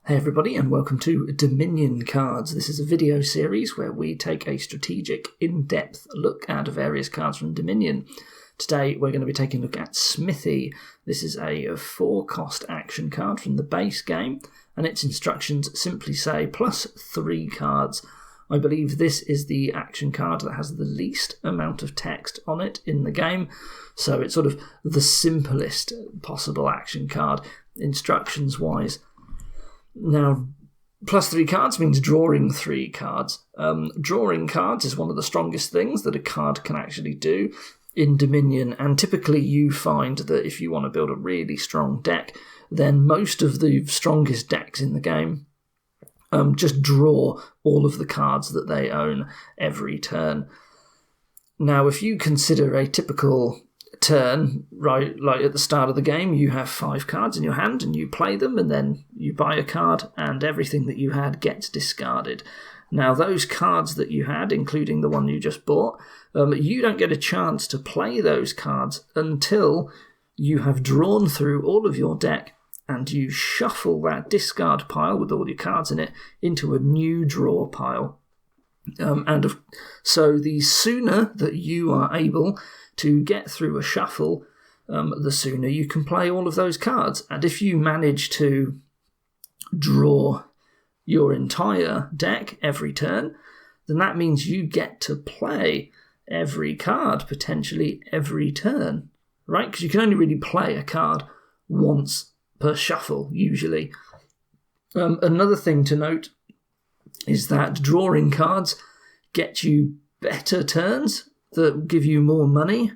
Hey everybody, and welcome to Dominion Cards. This is a video series where we take a strategic, in-depth look at various cards from Dominion. Today we're going to be taking a look at Smithy. This is a 4-cost action card from the base game, and its instructions simply say plus 3 cards. I believe this is the action card that has the least amount of text on it in the game, so it's sort of the simplest possible action card, instructions-wise. Now, plus 3 cards means drawing 3 cards. Drawing cards is one of the strongest things that a card can actually do in Dominion, and typically you find that if you want to build a really strong deck, then most of the strongest decks in the game just draw all of the cards that they own every turn. Now, if you consider a typical turn, right, like at the start of the game, you have 5 cards in your hand and you play them, and then you buy a card and everything that you had gets discarded. Now, those cards that you had, including the one you just bought, you don't get a chance to play those cards until you have drawn through all of your deck and you shuffle that discard pile with all your cards in it into a new draw pile. So the sooner that you are able to get through a shuffle, the sooner you can play all of those cards. And if you manage to draw your entire deck every turn, then that means you get to play every card, potentially every turn, right? Because you can only really play a card once per shuffle, usually. Another thing to note is that drawing cards get you better turns that give you more money,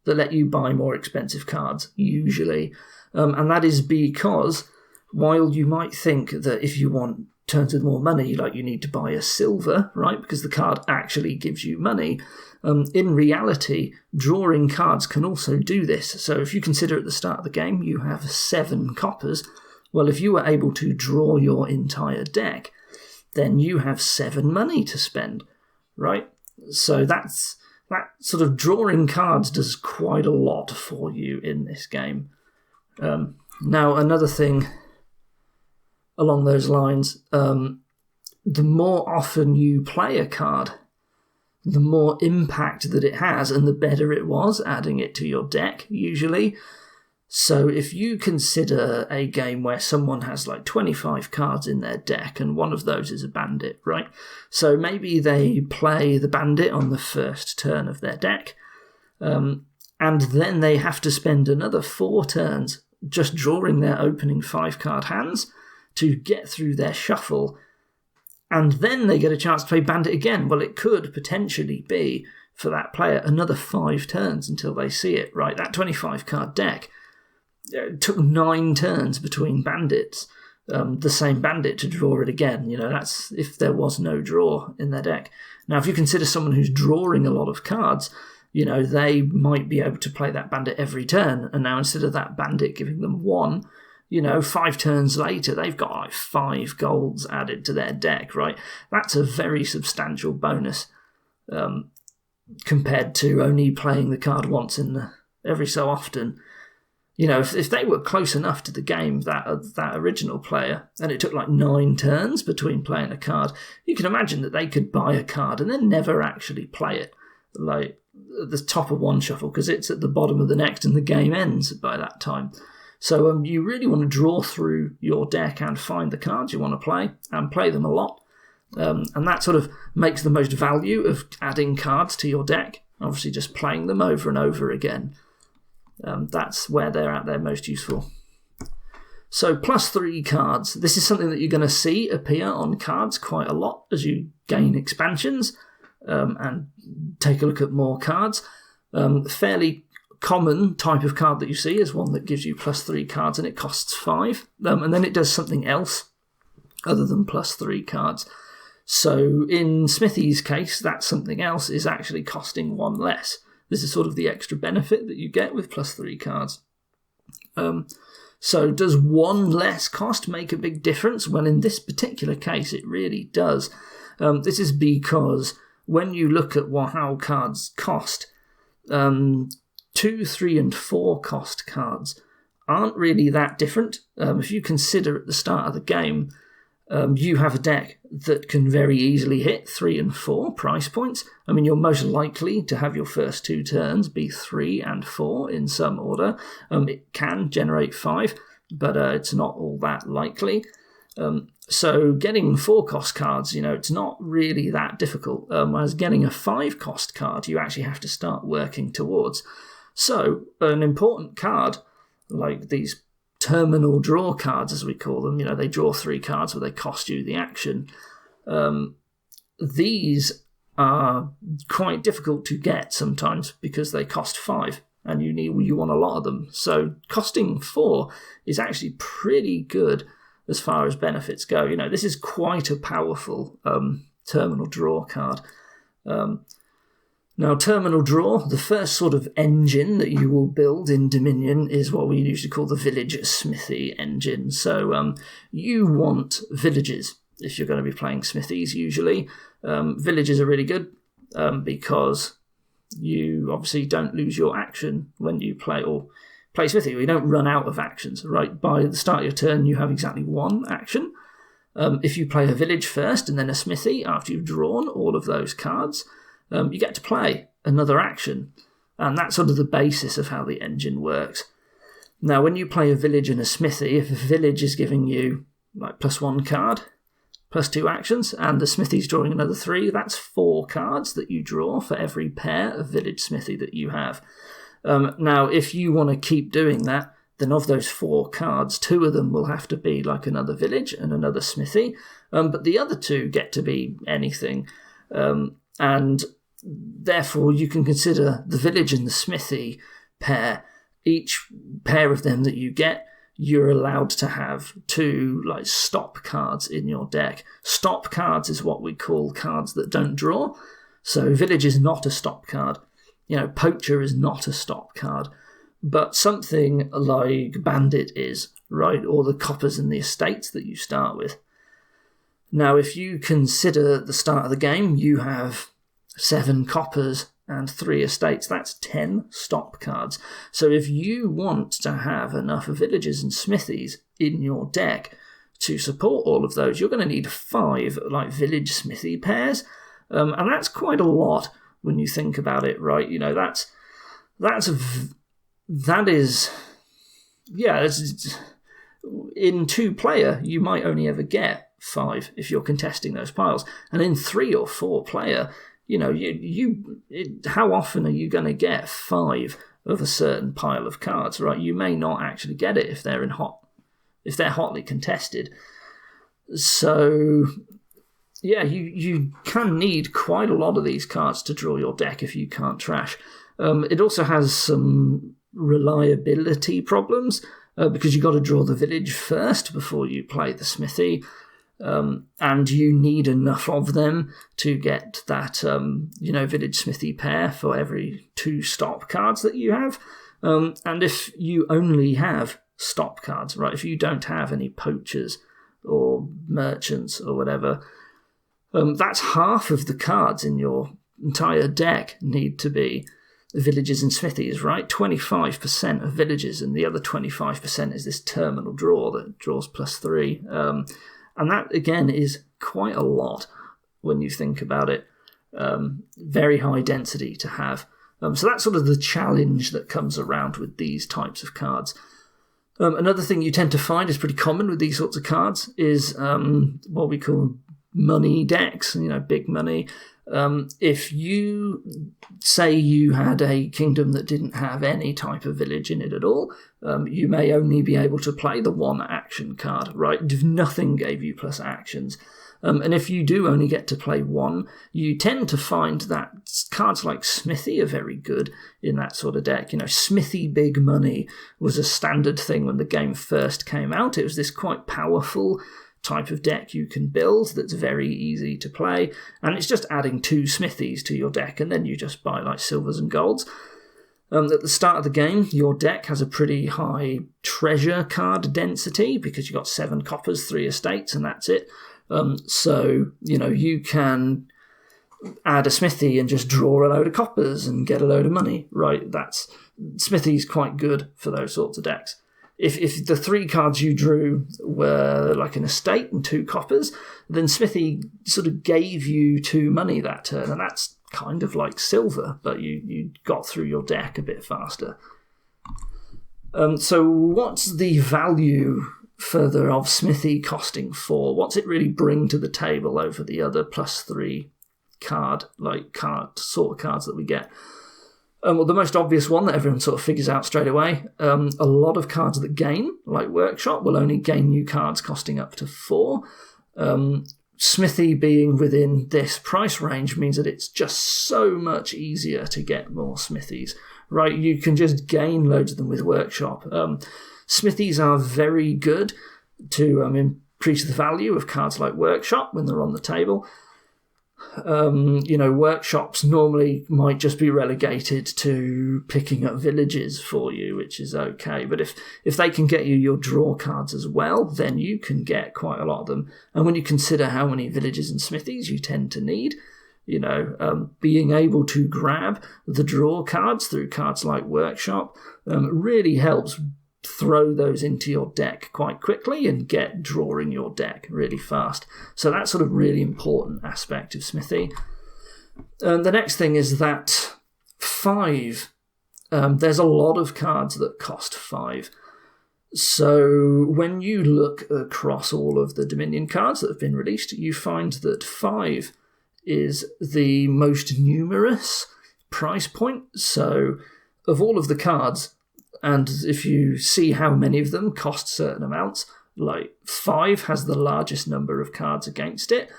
that let you buy more expensive cards, usually. And that is because while you might think that if you want turns with more money, like you need to buy a silver, right, because the card actually gives you money, in reality, drawing cards can also do this. So if you consider at the start of the game you have 7 coppers, well, if you were able to draw your entire deck, then you have 7 money to spend, right? So that sort of drawing cards does quite a lot for you in this game. Now, another thing along those lines, the more often you play a card, the more impact that it has, and the better it was adding it to your deck, usually. So if you consider a game where someone has like 25 cards in their deck, and one of those is a bandit, right? So maybe they play the bandit on the first turn of their deck, and then they have to spend another 4 turns just drawing their opening 5-card hands to get through their shuffle, and then they get a chance to play bandit again. Well, it could potentially be, for that player, another 5 turns until they see it, right? That 25-card deck, it took 9 turns between bandits, the same bandit, to draw it again. You know, that's if there was no draw in their deck. Now, if you consider someone who's drawing a lot of cards, you know, they might be able to play that bandit every turn, and now instead of that bandit giving them 1, you know, 5 turns later, they've got like 5 golds added to their deck, right? That's a very substantial bonus compared to only playing the card once every so often. You know, if they were close enough to the game, that original player, and it took like 9 turns between playing a card, you can imagine that they could buy a card and then never actually play it, like at the top of one shuffle, because it's at the bottom of the next and the game ends by that time. So you really want to draw through your deck and find the cards you want to play and play them a lot. And that sort of makes the most value of adding cards to your deck, obviously just playing them over and over again. That's where they're at their most useful. So plus 3 cards. This is something that you're going to see appear on cards quite a lot as you gain expansions and take a look at more cards. Fairly common type of card that you see is one that gives you plus 3 cards and it costs 5, and then it does something else other than plus 3 cards. So in Smithy's case, that something else is actually costing 1 less. This is sort of the extra benefit that you get with plus 3 cards. So does 1 less cost make a big difference? Well, in this particular case, it really does. This is because when you look at how cards cost, 2, 3, and 4 cost cards aren't really that different. If you consider at the start of the game you have a deck that can very easily hit 3 and 4 price points. I mean, you're most likely to have your first 2 turns be 3 and 4 in some order. It can generate 5, but it's not all that likely. So getting 4-cost cards, it's not really that difficult. Whereas getting a 5-cost card, you actually have to start working towards. So an important card, like these terminal draw cards, as we call them, they draw 3 cards where they cost you the action. These are quite difficult to get sometimes because they cost 5 and you want a lot of them. So costing 4 is actually pretty good as far as benefits go. This is quite a powerful terminal draw card. Now, terminal draw, the first sort of engine that you will build in Dominion is what we usually call the village Smithy engine. So you want villages if you're going to be playing Smithies usually. Villages are really good because you obviously don't lose your action when you play Smithy. You don't run out of actions, right? By the start of your turn, you have exactly 1 action. If you play a village first and then a Smithy after you've drawn all of those cards, you get to play another action. And that's sort of the basis of how the engine works. Now, when you play a village and a Smithy, if a village is giving you like +1 card, +2 actions, and the Smithy's drawing another 3, that's 4 cards that you draw for every pair of village Smithy that you have. Now, if you want to keep doing that, then of those 4 cards, 2 of them will have to be like another village and another Smithy, but the other 2 get to be anything. And therefore, you can consider the village and the Smithy pair. Each pair of them that you get, you're allowed to have 2 like stop cards in your deck. Stop cards is what we call cards that don't draw. So village is not a stop card. Poacher is not a stop card. But something like bandit is, right? Or the coppers and the estates that you start with. Now, if you consider the start of the game, you have 7 coppers and 3 estates. That's 10 stop cards. So if you want to have enough villages and smithies in your deck to support all of those, you're going to need 5 like village smithy pairs. And that's quite a lot when you think about it, right? In 2-player, you might only ever get 5 if you're contesting those piles. And in 3 or 4-player, how often are you going to get 5 of a certain pile of cards, right? You may not actually get it if they're hotly contested. So, yeah, you can need quite a lot of these cards to draw your deck if you can't trash. It also has some reliability problems because you've got to draw the village first before you play the smithy. And you need enough of them to get that, village smithy pair for every 2 stop cards that you have. And if you only have stop cards, right, if you don't have any poachers or merchants or whatever, that's half of the cards in your entire deck need to be villages and smithies, right? 25% of villages, and the other 25% is this terminal draw that draws +3. And that, again, is quite a lot when you think about it. Very high density to have. So that's sort of the challenge that comes around with these types of cards. Another thing you tend to find is pretty common with these sorts of cards is what we call money decks, big money. If you say you had a kingdom that didn't have any type of village in it at all, you may only be able to play the 1 action card, right? If nothing gave you plus actions. And if you do only get to play 1, you tend to find that cards like Smithy are very good in that sort of deck. Smithy Big Money was a standard thing when the game first came out. It was this quite powerful type of deck you can build that's very easy to play, and it's just adding 2 smithies to your deck, and then you just buy like silvers and golds. At the start of the game, your deck has a pretty high treasure card density because you've got 7 coppers, 3 estates, and that's it. So you can add a smithy and just draw a load of coppers and get a load of money, right? Smithy's quite good for those sorts of decks. if the 3 cards you drew were like an estate and 2 coppers, then Smithy sort of gave you 2 money that turn, and that's kind of like silver, but you got through your deck a bit faster. So what's the value further of Smithy costing 4? What's it really bring to the table over the other +3 card sort of cards that we get? Well, the most obvious one that everyone sort of figures out straight away, a lot of cards that gain, like Workshop, will only gain you cards costing up to 4. Smithy being within this price range means that it's just so much easier to get more Smithies, right? You can just gain loads of them with Workshop. Smithies are very good to increase the value of cards like Workshop when they're on the table. Workshops normally might just be relegated to picking up villages for you, which is okay. But if they can get you your draw cards as well, then you can get quite a lot of them. And when you consider how many villages and smithies you tend to need, being able to grab the draw cards through cards like Workshop really helps throw those into your deck quite quickly and get drawing your deck really fast. So that's sort of really important aspect of Smithy. The next thing is that 5. There's a lot of cards that cost 5. So when you look across all of the Dominion cards that have been released, you find that 5 is the most numerous price point. So of all of the cards, and if you see how many of them cost certain amounts, like 5 has the largest number of cards against it.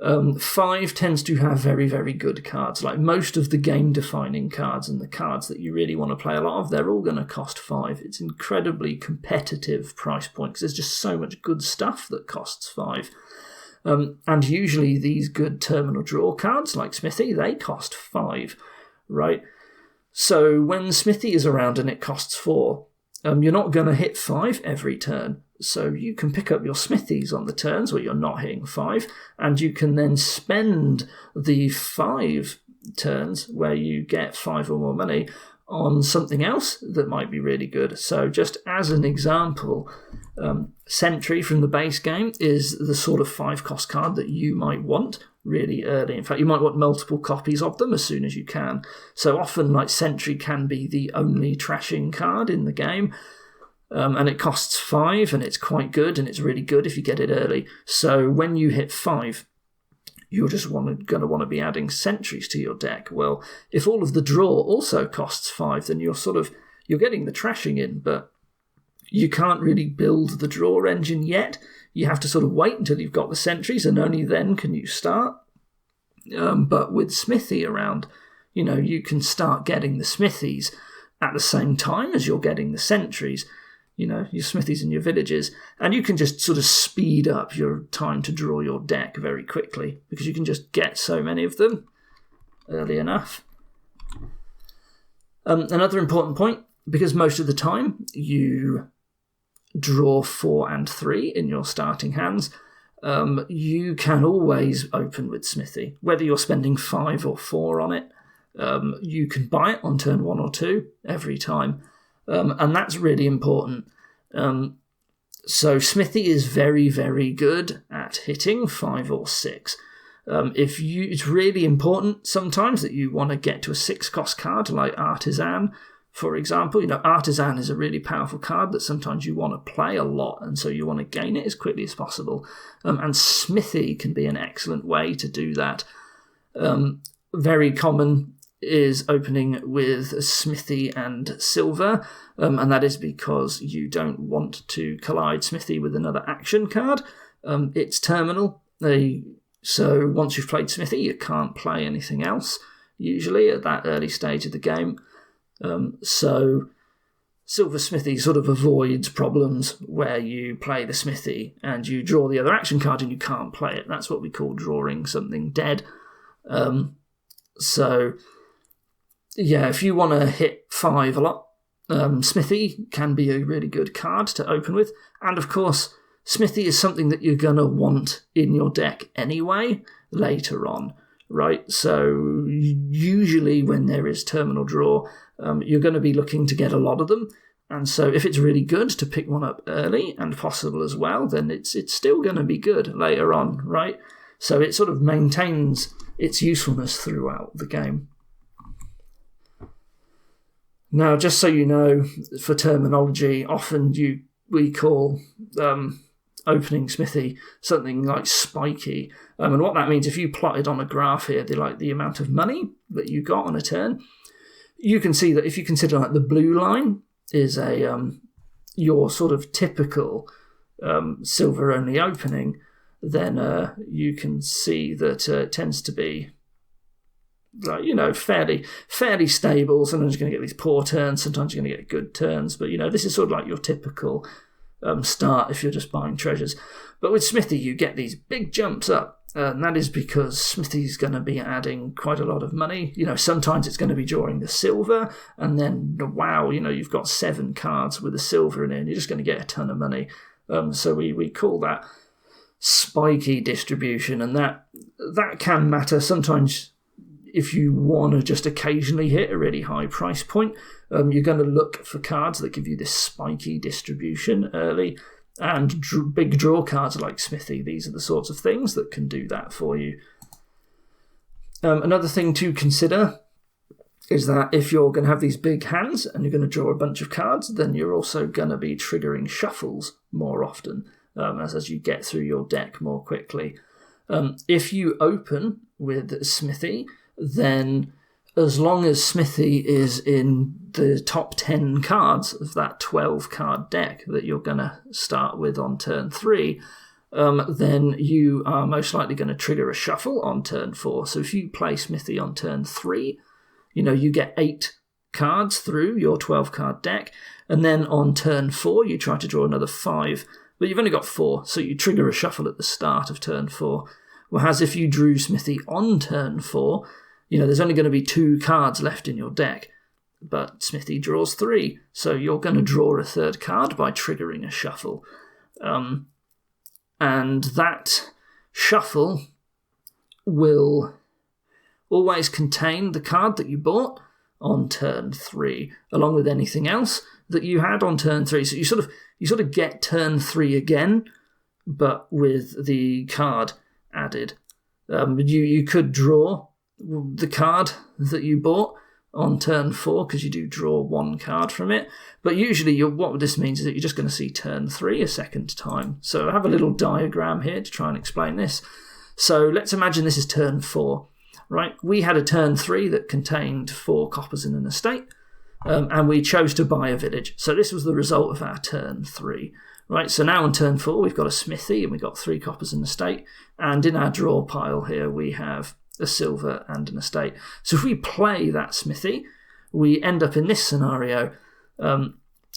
5 tends to have very, very good cards. Like most of the game-defining cards and the cards that you really want to play a lot of, they're all going to cost 5. It's an incredibly competitive price point because there's just so much good stuff that costs 5. And usually these good terminal draw cards, like Smithy, they cost 5, right? So when Smithy is around and it costs 4, you're not going to hit 5 every turn. So you can pick up your Smithies on the turns where you're not hitting 5, and you can then spend the 5 turns where you get 5 or more money on something else that might be really good. So just as an example, Sentry from the base game is the sort of 5-cost card that you might want really early. In fact, you might want multiple copies of them as soon as you can. So often, like, Sentry can be the only trashing card in the game, and it costs 5, and it's quite good, and it's really good if you get it early. So when you hit 5, you're just going to want to be adding Sentries to your deck. Well, if all of the draw also costs 5, then you're getting the trashing in, but you can't really build the draw engine yet. You have to sort of wait until you've got the Sentries, and only then can you start. But with Smithy around, you can start getting the Smithies at the same time as you're getting the Sentries, your Smithies and your villages, and you can just sort of speed up your time to draw your deck very quickly because you can just get so many of them early enough. Another important point, because most of the time you draw 4 and 3 in your starting hands, you can always open with Smithy. Whether you're spending 5 or 4 on it, you can buy it on turn 1 or 2 every time. And that's really important. So Smithy is very, very good at hitting 5 or 6. It's really important sometimes that you want to get to a 6-cost card like Artisan, for example. Artisan is a really powerful card that sometimes you want to play a lot, and so you want to gain it as quickly as possible. And Smithy can be an excellent way to do that. Very common is opening with Smithy and Silver, and that is because you don't want to collide Smithy with another action card. It's terminal, so once you've played Smithy, you can't play anything else, usually at that early stage of the game. So Silver Smithy sort of avoids problems where you play the Smithy and you draw the other action card and you can't play it. That's what we call drawing something dead. So yeah, if you want to hit 5 a lot, Smithy can be a really good card to open with. And of course, Smithy is something that you're going to want in your deck anyway later on, right? So usually when there is terminal draw, you're going to be looking to get a lot of them. And so if it's really good to pick one up early and possible as well, then it's still going to be good later on, right? So it sort of maintains its usefulness throughout the game. Now, just so you know, for terminology, often we call opening Smithy something like spiky. And what that means, if you plotted on a graph here, the amount of money that you got on a turn, you can see that if you consider like the blue line is your sort of typical silver only opening, then you can see that it tends to be fairly stable. Sometimes you're going to get these poor turns, sometimes you're going to get good turns, but this is sort of like your typical start if you're just buying treasures. But with Smithy you get these big jumps up, and that is because Smithy's going to be adding quite a lot of money. Sometimes it's going to be drawing the silver, and then wow, you've got 7 cards with a silver in it, and you're just going to get a ton of money. So we call that spiky distribution, and that can matter sometimes. If you want to just occasionally hit a really high price point, you're going to look for cards that give you this spiky distribution early. And big draw cards like Smithy, these are the sorts of things that can do that for you. Another thing to consider is that if you're going to have these big hands and you're going to draw a bunch of cards, then you're also going to be triggering shuffles more often as you get through your deck more quickly. If you open with Smithy, then as long as Smithy is in the top 10 cards of that 12-card deck that you're going to start with on turn 3, then you are most likely going to trigger a shuffle on turn 4. So if you play Smithy on turn 3, you get 8 cards through your 12-card deck, and then on turn 4 you try to draw another 5, but you've only got 4, so you trigger a shuffle at the start of turn 4. Whereas if you drew Smithy on turn 4, there's only going to be 2 cards left in your deck, but Smithy draws 3, so you're going to draw a 3rd card by triggering a shuffle. And that shuffle will always contain the card that you bought on turn 3, along with anything else that you had on turn 3. So you sort of get turn 3 again, but with the card added. You could draw the card that you bought on turn 4 because you do draw 1 card from it, but usually what this means is that you're just going to see turn 3 a second time. So I have a little diagram here to try and explain this. So let's imagine this is turn 4, right? We had a turn 3 that contained 4 coppers in an estate, and we chose to buy a village. So this was the result of our turn 3. Right, so now on turn 4 we've got a Smithy and we've got 3 coppers in the estate, and in our draw pile here we have a silver and an estate. So if we play that Smithy, we end up in this scenario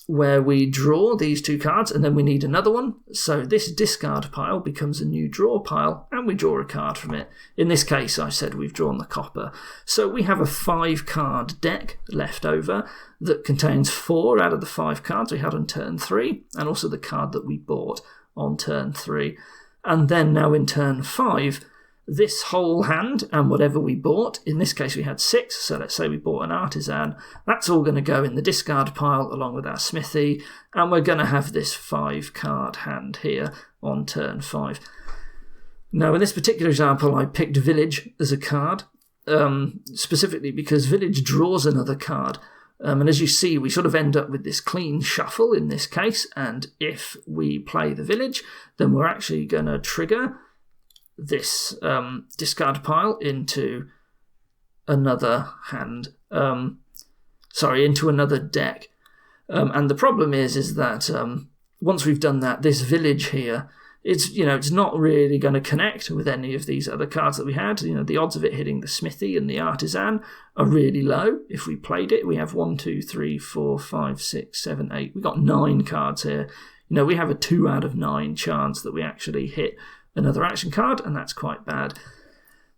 where we draw these 2 cards and then we need another one. So this discard pile becomes a new draw pile and we draw a card from it. In this case, I said we've drawn the copper. So we have a 5-card deck left over that contains 4 out of the 5 cards we had on turn 3 and also the card that we bought on turn 3. And then now in turn 5, this whole hand and whatever we bought, in this case we had 6, so let's say we bought an artisan, that's all going to go in the discard pile along with our Smithy, and we're going to have this 5-card hand here on turn 5. Now in this particular example I picked Village as a card, specifically because Village draws another card, and as you see we sort of end up with this clean shuffle in this case, and if we play the Village then we're actually going to trigger this discard pile into another hand, into another deck. And the problem is that once we've done that, this Village here, it's not really going to connect with any of these other cards that we had. The odds of it hitting the Smithy and the Artisan are really low. If we played it, we have 1, 2, 3, 4, 5, 6, 7, 8. We've got 9 cards here. We have a 2 out of 9 chance that we actually hit another action card, and that's quite bad.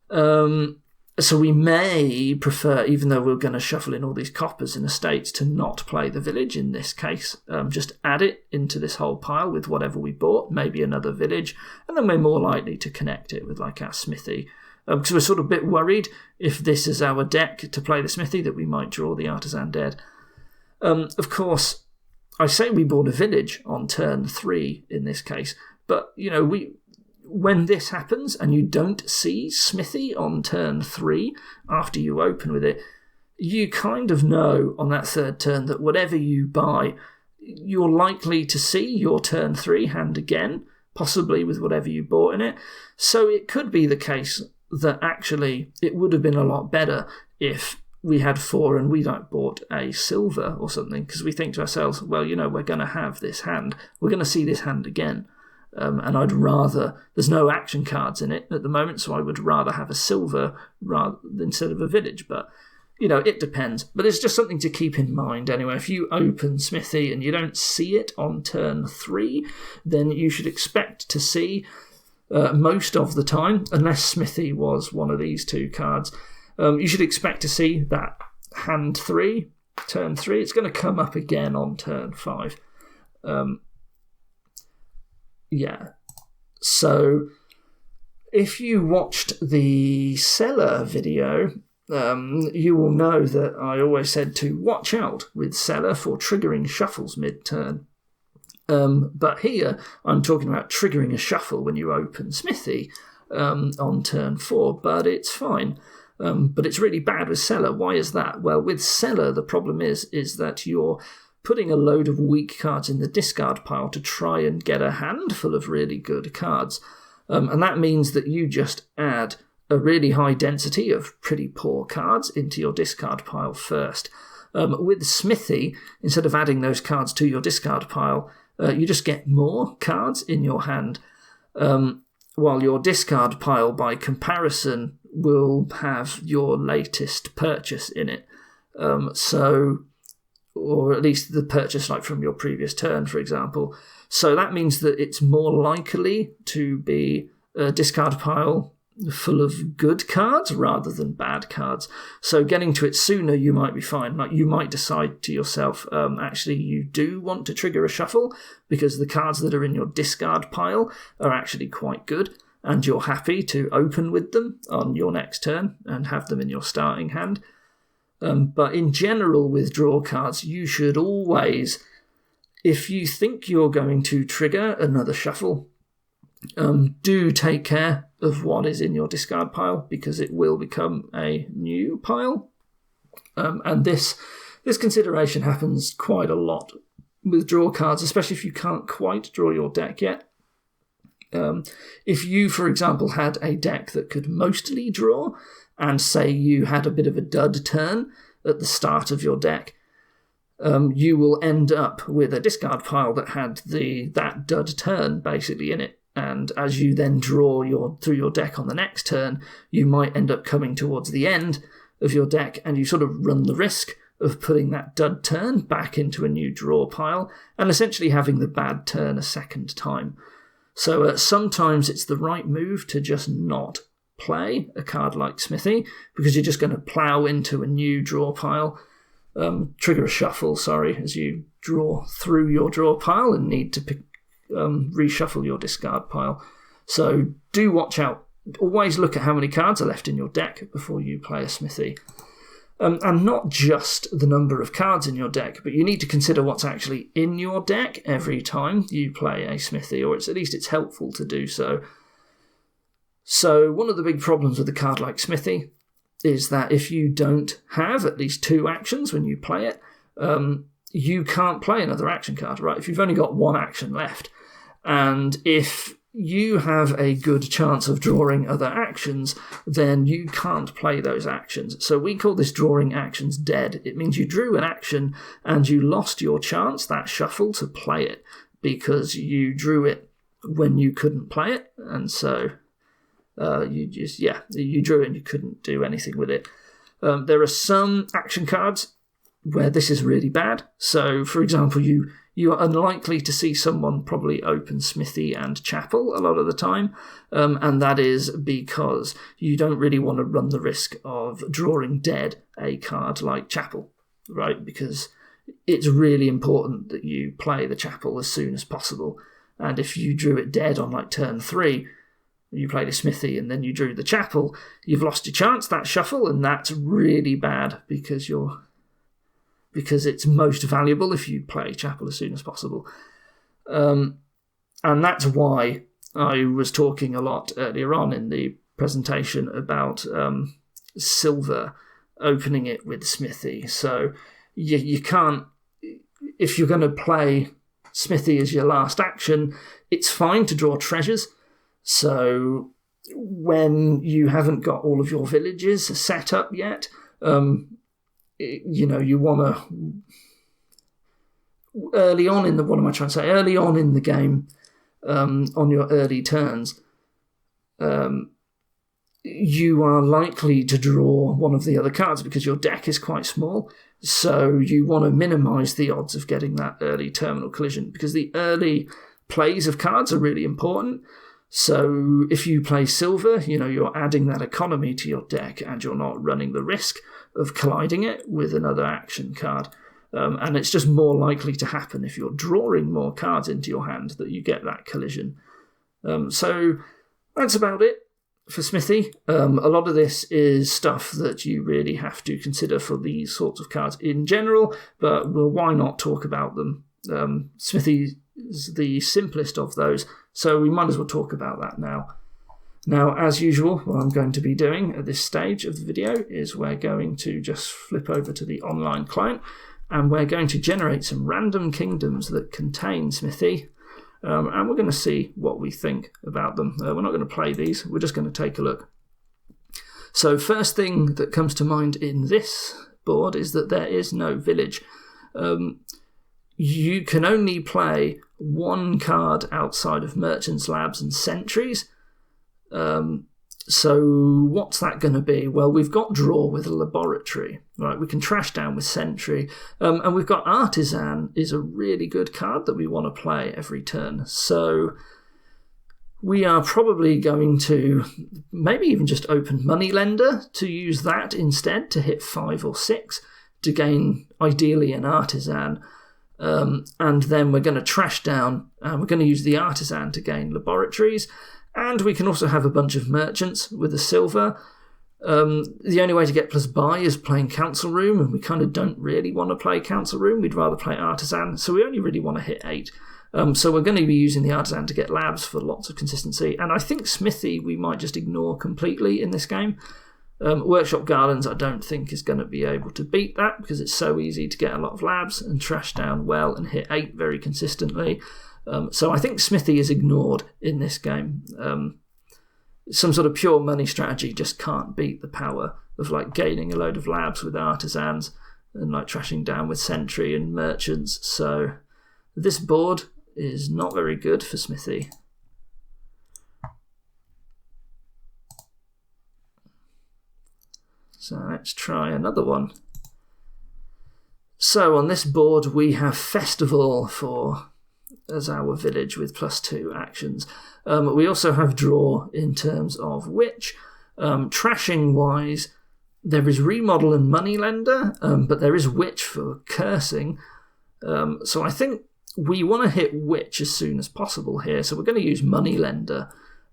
So we may prefer, even though we're going to shuffle in all these coppers and estates, to not play the Village in this case. Just add it into this whole pile with whatever we bought, maybe another Village, and then we're more likely to connect it with like our Smithy. Because we're sort of a bit worried if this is our deck to play the Smithy that we might draw the Artisan dead. Of course, I say we board a village on turn 3 in this case, but, when this happens and you don't see Smithy on turn 3 after you open with it, you kind of know on that third turn that whatever you buy, you're likely to see your turn 3 hand again, possibly with whatever you bought in it. So it could be the case that actually it would have been a lot better if we had 4 and we bought a silver or something, because we think to ourselves, well, we're going to have this hand. We're going to see this hand again. And I'd rather, there's no action cards in it at the moment, so I would rather have a silver instead of a village. But, it depends. But it's just something to keep in mind anyway. If you open Smithy and you don't see it on turn 3, then you should expect to see, most of the time, unless Smithy was one of these 2 cards, you should expect to see that hand 3, turn 3. It's going to come up again on turn 5. Yeah. So if you watched the Seller video, you will know that I always said to watch out with Seller for triggering shuffles mid-turn. But here I'm talking about triggering a shuffle when you open Smithy on turn 4, but it's fine. But it's really bad with Seller. Why is that? Well, with Seller, the problem is that you're putting a load of weak cards in the discard pile to try and get a handful of really good cards. And that means that you just add a really high density of pretty poor cards into your discard pile first. With Smithy, instead of adding those cards to your discard pile, you just get more cards in your hand, while your discard pile, by comparison, will have your latest purchase in it. Or at least the purchase from your previous turn, for example. So that means that it's more likely to be a discard pile full of good cards rather than bad cards. So getting to it sooner, you might be fine. You might decide to yourself, actually you do want to trigger a shuffle because the cards that are in your discard pile are actually quite good, and you're happy to open with them on your next turn and have them in your starting hand. But in general, with draw cards, you should always, if you think you're going to trigger another shuffle, do take care of what is in your discard pile, because it will become a new pile. And this consideration happens quite a lot with draw cards, especially if you can't quite draw your deck yet. If you, for example, had a deck that could mostly draw, and say you had a bit of a dud turn at the start of your deck, you will end up with a discard pile that had that dud turn basically in it. And as you then draw through your deck on the next turn, you might end up coming towards the end of your deck, and you sort of run the risk of putting that dud turn back into a new draw pile and essentially having the bad turn a second time. So sometimes it's the right move to just not play a card like Smithy, because you're just going to plough into a new draw pile, trigger a shuffle, as you draw through your draw pile and need to reshuffle your discard pile. So do watch out. Always look at how many cards are left in your deck before you play a Smithy. And not just the number of cards in your deck, but you need to consider what's actually in your deck every time you play a Smithy, or at least it's helpful to do so. So one of the big problems with a card like Smithy is that if you don't have at least 2 actions when you play it, you can't play another action card, right? If you've only got 1 action left, and if you have a good chance of drawing other actions, then you can't play those actions. So we call this drawing actions dead. It means you drew an action and you lost your chance, that shuffle, to play it, because you drew it when you couldn't play it, and so you drew it and you couldn't do anything with it. There are some action cards where this is really bad. So, for example, you are unlikely to see someone probably open Smithy and Chapel a lot of the time, and that is because you don't really want to run the risk of drawing dead a card like Chapel, right? Because it's really important that you play the Chapel as soon as possible, and if you drew it dead on turn 3, you played a Smithy and then you drew the Chapel, you've lost your chance, that shuffle, and that's really bad because you're because it's most valuable if you play Chapel as soon as possible. And that's why I was talking a lot earlier on in the presentation about silver, opening it with Smithy. So you can't, if you're going to play Smithy as your last action, it's fine to draw treasures. So when you haven't got all of your villages set up yet, you want to, early on in the game, on your early turns, you are likely to draw one of the other cards because your deck is quite small. So you want to minimise the odds of getting that early terminal collision, because the early plays of cards are really important. So if you play silver, you're adding that economy to your deck and you're not running the risk of colliding it with another action card. And it's just more likely to happen if you're drawing more cards into your hand that you get that collision. So that's about it for Smithy. A lot of this is stuff that you really have to consider for these sorts of cards in general, but why not talk about them? Smithy is the simplest of those, so we might as well talk about that now. Now, as usual, what I'm going to be doing at this stage of the video is we're going to just flip over to the online client, and we're going to generate some random kingdoms that contain Smithy, and we're going to see what we think about them. We're not going to play these, we're just going to take a look. So first thing that comes to mind in this board is that there is no village. You can only play one card outside of Merchants, Labs and Sentries. So what's that going to be? Well, we've got Draw with a Laboratory, right? We can trash down with Sentry, and we've got Artisan is a really good card that we want to play every turn. So we are probably going to maybe even just open Moneylender to use that instead to hit 5 or 6 to gain ideally an Artisan. And then we're going to trash down, and we're going to use the Artisan to gain Laboratories. And we can also have a bunch of Merchants with a silver. The only way to get plus buy is playing Council Room, and we kind of don't really want to play Council Room. We'd rather play Artisan, so we only really want to hit 8. So we're going to be using the Artisan to get Labs for lots of consistency. And I think Smithy we might just ignore completely in this game. Workshop Gardens I don't think is going to be able to beat that, because it's so easy to get a lot of Labs and trash down well and hit 8 very consistently. So I think Smithy is ignored in this game. Some sort of pure money strategy just can't beat the power of gaining a load of Labs with Artisans and trashing down with Sentry and Merchants. So this board is not very good for Smithy. So let's try another one. So on this board we have Festival as our village with +2 actions. We also have Draw in terms of Witch. Trashing wise, there is Remodel and Moneylender, but there is Witch for cursing. So I think we want to hit Witch as soon as possible here. So we're going to use Moneylender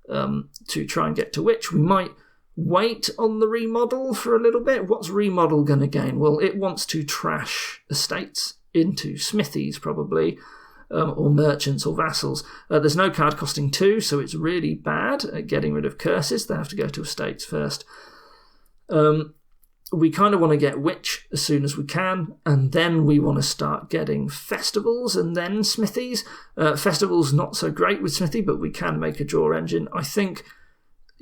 to try and get to Witch. We might wait on the Remodel for a little bit. What's Remodel going to gain? Well, it wants to trash estates into Smithies probably. Or Merchants or Vassals. There's no card costing 2, so it's really bad at getting rid of curses. They have to go to estates first. We kind of want to get Witch as soon as we can, and then we want to start getting Festivals and then Smithies. Festivals not so great with Smithy, but we can make a draw engine. I think,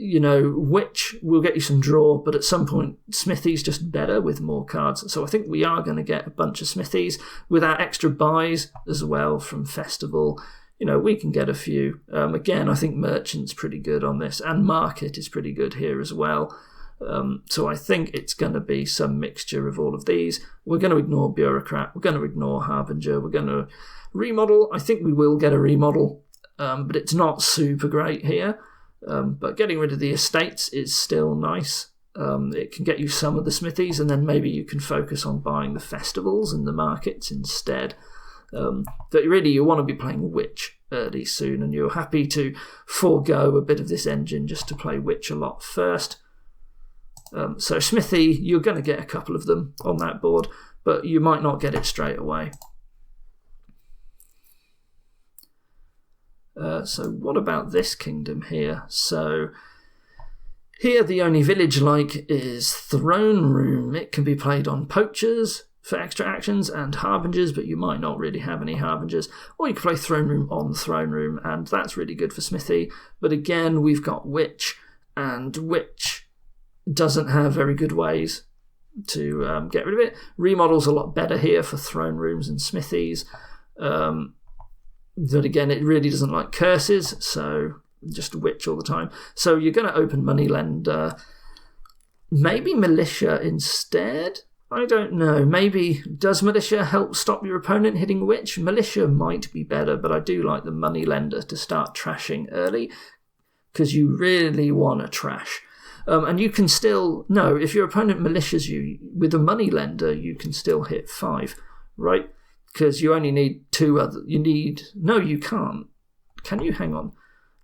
Witch will get you some draw, but at some point Smithy's just better with more cards. So I think we are going to get a bunch of Smithies with our extra buys as well from Festival. We can get a few. Again, I think Merchant's pretty good on this, and Market is pretty good here as well. So I think it's going to be some mixture of all of these. We're going to ignore Bureaucrat, we're going to ignore Harbinger, we're going to Remodel. I think we will get a Remodel, but it's not super great here. But getting rid of the estates is still nice. It can get you some of the Smithies, and then maybe you can focus on buying the Festivals and the Markets instead. But really you want to be playing Witch early soon, and you're happy to forego a bit of this engine just to play Witch a lot first. So Smithy, you're going to get a couple of them on that board, but you might not get it straight away. So what about this kingdom here? So here the only village-like is Throne Room. It can be played on poachers for extra actions and harbingers, but you might not really have any harbingers. Or you can play Throne Room on Throne Room, and that's really good for Smithy. But again, we've got Witch, and Witch doesn't have very good ways to get rid of it. Remodel's a lot better here for Throne Rooms and Smithies. But again, it really doesn't like curses, so just Witch all the time. So you're going to open Moneylender. Maybe Militia instead? I don't know. Maybe, does Militia help stop your opponent hitting Witch? Militia might be better, but I do like the Moneylender to start trashing early, because you really want to trash. And you can still... No, if your opponent militias you, with a Moneylender, you can still hit 5, right? Because you only need 2 other... You need... No, you can't. Can you? Hang on.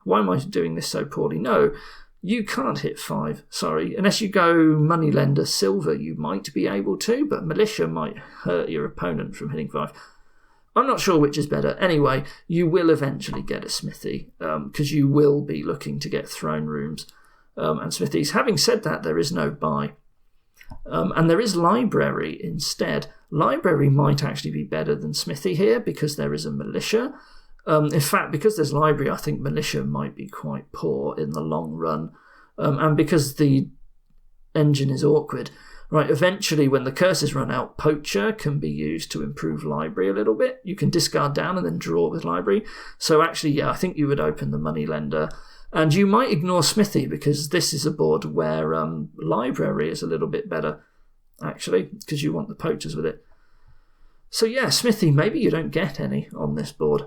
Why am I doing this so poorly? No, you can't hit 5. Sorry. Unless you go Moneylender Silver, you might be able to, but Militia might hurt your opponent from hitting 5. I'm not sure which is better. Anyway, you will eventually get a Smithy, because you will be looking to get Throne Rooms and Smithies. Having said that, there is no buy. And there is Library instead. Library might actually be better than Smithy here because there is a Militia. In fact, because there's Library, I think Militia might be quite poor in the long run. And because the engine is awkward. Right, eventually when the curses run out, Poacher can be used to improve Library a little bit. You can discard down and then draw with Library. So actually, yeah, I think you would open the Moneylender. And you might ignore Smithy because this is a board where Library is a little bit better, actually, because you want the poachers with it. So yeah, Smithy, maybe you don't get any on this board.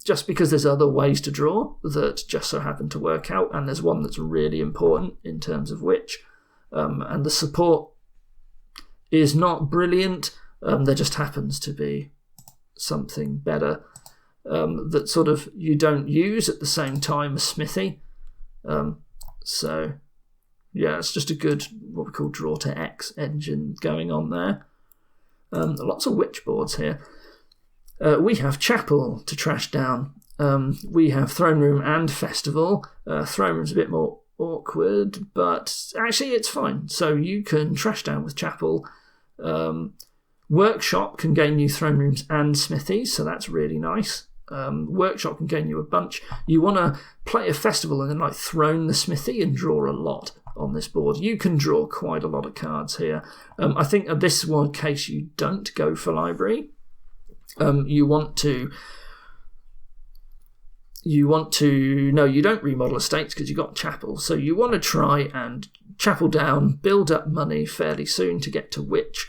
Just because there's other ways to draw that just so happen to work out, and there's one that's really important in terms of Witch. And the support is not brilliant. There just happens to be something better. That sort of you don't use at the same time as Smithy. So, yeah, it's just a good, what we call draw to X engine going on there. Lots of Witch boards here. We have Chapel to trash down. We have Throne Room and Festival. Throne Room's a bit more awkward, but actually it's fine. So you can trash down with Chapel. Workshop can gain you Throne Rooms and Smithies, so that's really nice. Workshop can gain you a bunch. You want to play a Festival and then like Throne the Smithy and draw a lot on this board. You can draw quite a lot of cards here. I think in this one case you don't go for Library. You don't remodel estates because you've got Chapel. So you want to try and Chapel down, build up money fairly soon to get to Witch.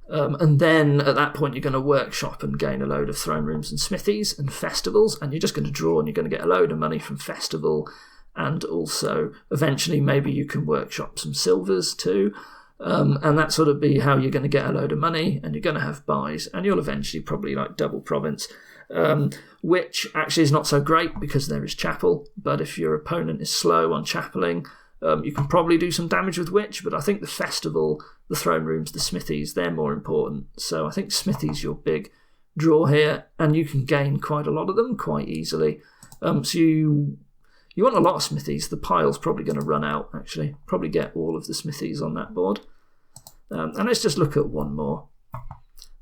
And then at that point, you're going to workshop and gain a load of Throne Rooms and Smithies and Festivals. And you're just going to draw and you're going to get a load of money from Festival. And also, eventually, maybe you can workshop some silvers too. And that sort of be how you're going to get a load of money. And you're going to have buys. And you'll eventually probably like double province. Which actually is not so great because there is Chapel, but if your opponent is slow on chapeling, you can probably do some damage with Witch, but I think the Festival, the Throne Rooms, the Smithies, they're more important. So I think Smithy's your big draw here, and you can gain quite a lot of them quite easily. So you want a lot of Smithies. The pile's probably going to run out, actually. Probably get all of the Smithies on that board. And let's just look at one more.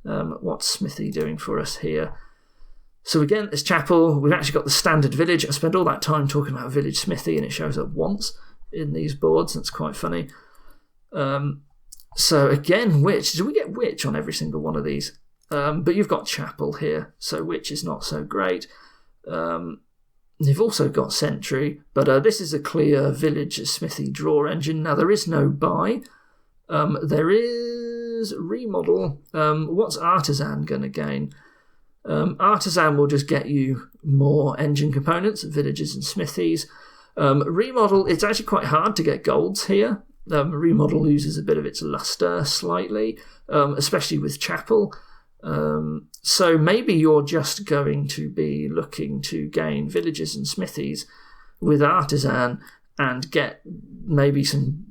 What's Smithy doing for us here? So again, there's Chapel. We've actually got the standard village. I spent all that time talking about Village Smithy, and it shows up once in these boards. That's quite funny. So again, Witch. Do we get Witch on every single one of these? But you've got Chapel here, so Witch is not so great. You've also got Sentry, but this is a clear Village Smithy draw engine. Now, there is no buy. There is Remodel. What's Artisan going to gain? Artisan will just get you more engine components, villages and smithies. Remodel, it's actually quite hard to get golds here. Remodel loses a bit of its luster slightly, especially with Chapel. So maybe you're just going to be looking to gain villages and smithies with Artisan and get maybe some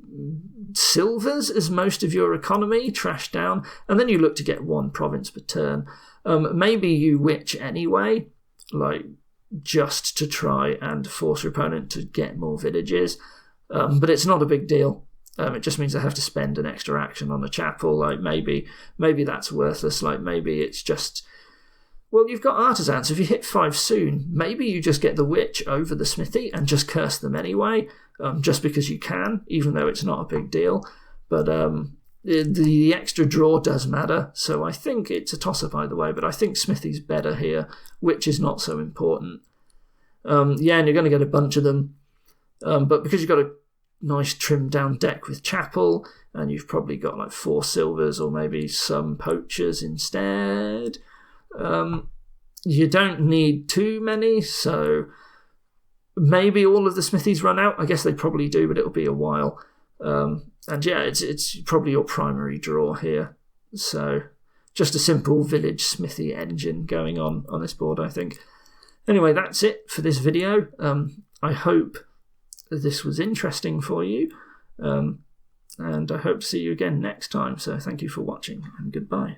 silvers as most of your economy trashed down, and then you look to get 1 province per turn. Maybe you witch anyway, like just to try and force your opponent to get more villages, but it's not a big deal. It just means they have to spend an extra action on a chapel. Like maybe that's worthless. Like maybe it's just, well, you've got artisans. If you hit 5 soon, maybe you just get the witch over the smithy and just curse them anyway, just because you can, even though it's not a big deal. But the extra draw does matter, so I think it's a toss-up either way, but I think Smithy's better here, which is not so important. Yeah, and you're going to get a bunch of them, but because you've got a nice trimmed-down deck with chapel, and you've probably got like 4 silvers or maybe some poachers instead, you don't need too many, so maybe all of the smithies run out. I guess they probably do, but it'll be a while. And yeah, it's probably your primary draw here. So just a simple village smithy engine going on this board, I think. Anyway, that's it for this video. I hope this was interesting for you. And I hope to see you again next time. So thank you for watching, and goodbye.